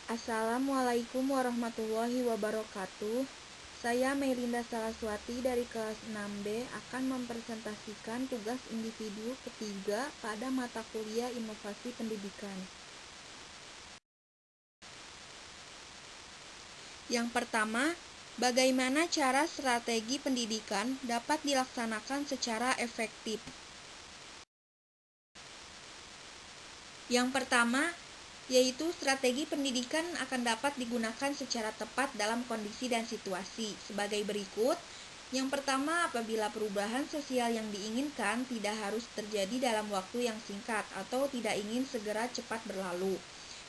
Assalamualaikum warahmatullahi wabarakatuh. Saya Melinda Saraswati dari kelas 6B akan mempresentasikan tugas individu ketiga pada mata kuliah Inovasi Pendidikan. Yang pertama, bagaimana cara strategi pendidikan dapat dilaksanakan secara efektif? Yang pertama, yaitu strategi pendidikan akan dapat digunakan secara tepat dalam kondisi dan situasi sebagai berikut. Yang pertama, apabila perubahan sosial yang diinginkan tidak harus terjadi dalam waktu yang singkat atau tidak ingin segera cepat berlalu.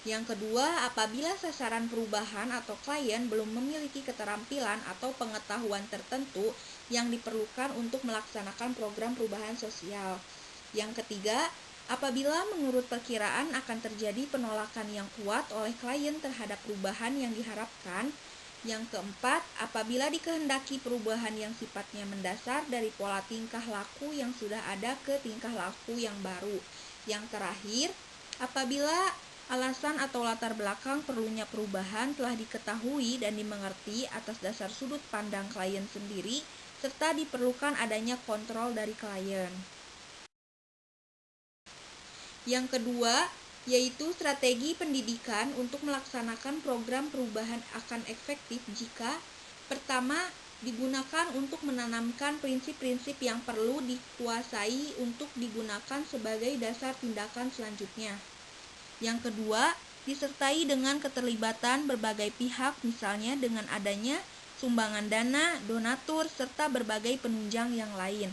Yang kedua, apabila sasaran perubahan atau klien belum memiliki keterampilan atau pengetahuan tertentu yang diperlukan untuk melaksanakan program perubahan sosial. Yang ketiga, apabila menurut perkiraan akan terjadi penolakan yang kuat oleh klien terhadap perubahan yang diharapkan. Yang keempat, apabila dikehendaki perubahan yang sifatnya mendasar dari pola tingkah laku yang sudah ada ke tingkah laku yang baru. Yang terakhir, apabila alasan atau latar belakang perlunya perubahan telah diketahui dan dimengerti atas dasar sudut pandang klien sendiri, serta diperlukan adanya kontrol dari klien. Yang kedua, yaitu strategi pendidikan untuk melaksanakan program perubahan akan efektif jika pertama, digunakan untuk menanamkan prinsip-prinsip yang perlu dikuasai untuk digunakan sebagai dasar tindakan selanjutnya. Yang kedua, disertai dengan keterlibatan berbagai pihak, misalnya dengan adanya sumbangan dana, donatur, serta berbagai penunjang yang lain.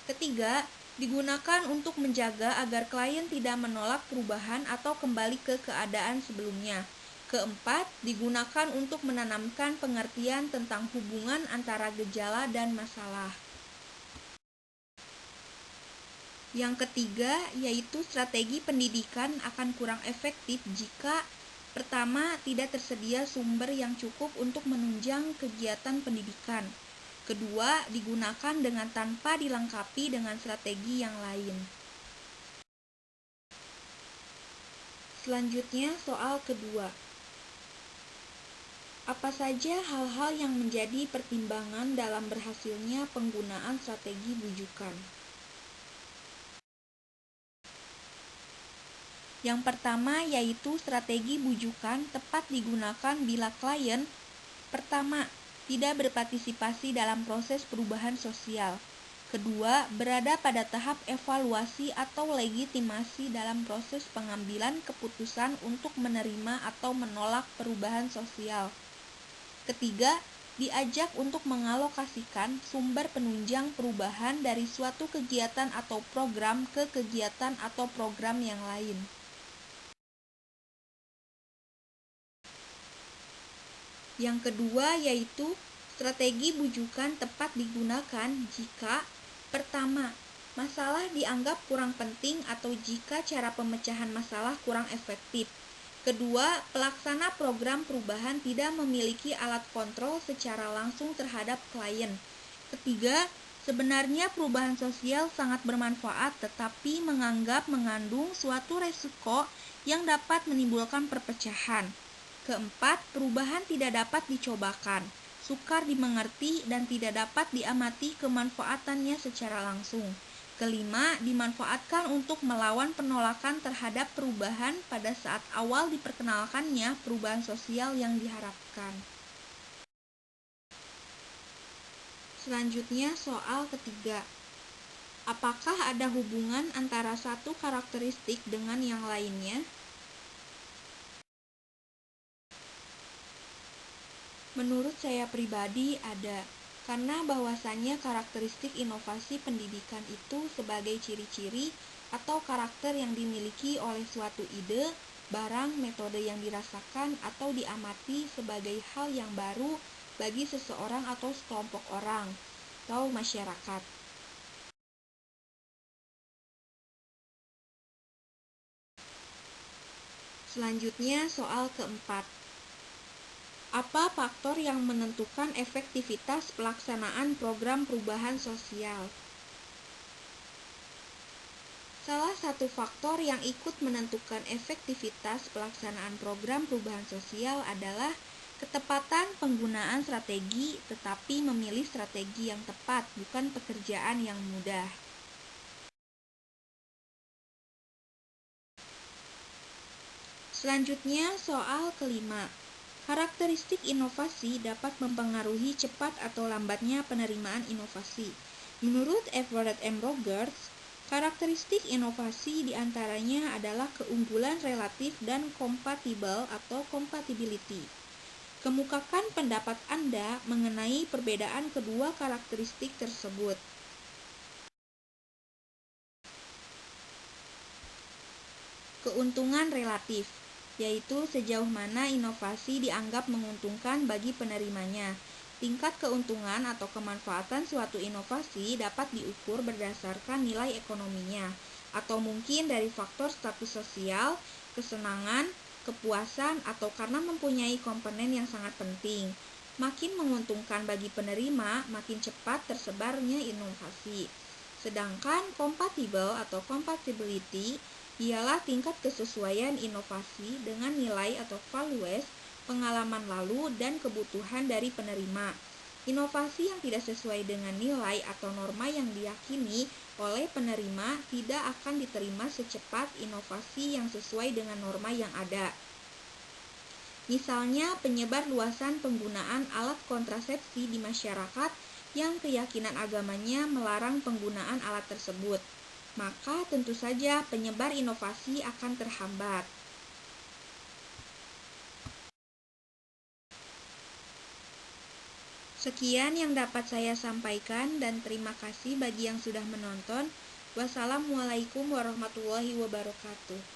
Ketiga, digunakan untuk menjaga agar klien tidak menolak perubahan atau kembali ke keadaan sebelumnya. Keempat, digunakan untuk menanamkan pengertian tentang hubungan antara gejala dan masalah. Yang ketiga, yaitu strategi pendidikan akan kurang efektif jika pertama, tidak tersedia sumber yang cukup untuk menunjang kegiatan pendidikan. Kedua, digunakan dengan tanpa dilengkapi dengan strategi yang lain. Selanjutnya, soal kedua. Apa saja hal-hal yang menjadi pertimbangan dalam berhasilnya penggunaan strategi bujukan? Yang pertama yaitu strategi bujukan tepat digunakan bila klien pertama, tidak berpartisipasi dalam proses perubahan sosial. Kedua, berada pada tahap evaluasi atau legitimasi dalam proses pengambilan keputusan untuk menerima atau menolak perubahan sosial. Ketiga, diajak untuk mengalokasikan sumber penunjang perubahan dari suatu kegiatan atau program ke kegiatan atau program yang lain. Yang kedua yaitu strategi bujukan tepat digunakan jika pertama, masalah dianggap kurang penting atau jika cara pemecahan masalah kurang efektif. Kedua, pelaksana program perubahan tidak memiliki alat kontrol secara langsung terhadap klien. Ketiga, sebenarnya perubahan sosial sangat bermanfaat tetapi menganggap mengandung suatu resiko yang dapat menimbulkan perpecahan. Keempat, perubahan tidak dapat dicobakan, sukar dimengerti, dan tidak dapat diamati kemanfaatannya secara langsung. Kelima, dimanfaatkan untuk melawan penolakan terhadap perubahan pada saat awal diperkenalkannya perubahan sosial yang diharapkan. Selanjutnya, soal ketiga. Apakah ada hubungan antara satu karakteristik dengan yang lainnya? Menurut saya pribadi ada, karena bahwasannya karakteristik inovasi pendidikan itu sebagai ciri-ciri atau karakter yang dimiliki oleh suatu ide, barang, metode yang dirasakan atau diamati sebagai hal yang baru bagi seseorang atau sekelompok orang atau masyarakat. Selanjutnya soal keempat. Apa faktor yang menentukan efektivitas pelaksanaan program perubahan sosial? Salah satu faktor yang ikut menentukan efektivitas pelaksanaan program perubahan sosial adalah ketepatan penggunaan strategi, tetapi memilih strategi yang tepat, bukan pekerjaan yang mudah. Selanjutnya, soal kelima. Karakteristik inovasi dapat mempengaruhi cepat atau lambatnya penerimaan inovasi. Menurut Everett M. Rogers, karakteristik inovasi diantaranya adalah keunggulan relatif dan kompatibel atau compatibility. Kemukakan pendapat Anda mengenai perbedaan kedua karakteristik tersebut. Keuntungan relatif, yaitu sejauh mana inovasi dianggap menguntungkan bagi penerimanya. Tingkat keuntungan atau kemanfaatan suatu inovasi dapat diukur berdasarkan nilai ekonominya, atau mungkin dari faktor status sosial, kesenangan, kepuasan, atau karena mempunyai komponen yang sangat penting. Makin menguntungkan bagi penerima, makin cepat tersebarnya inovasi. Sedangkan compatible atau compatibility ialah tingkat kesesuaian inovasi dengan nilai atau values, pengalaman lalu, dan kebutuhan dari penerima. Inovasi yang tidak sesuai dengan nilai atau norma yang diyakini oleh penerima tidak akan diterima secepat inovasi yang sesuai dengan norma yang ada. Misalnya, penyebar luasan penggunaan alat kontrasepsi di masyarakat yang keyakinan agamanya melarang penggunaan alat tersebut, maka tentu saja penyebar inovasi akan terhambat. Sekian yang dapat saya sampaikan dan terima kasih bagi yang sudah menonton. Wassalamualaikum warahmatullahi wabarakatuh.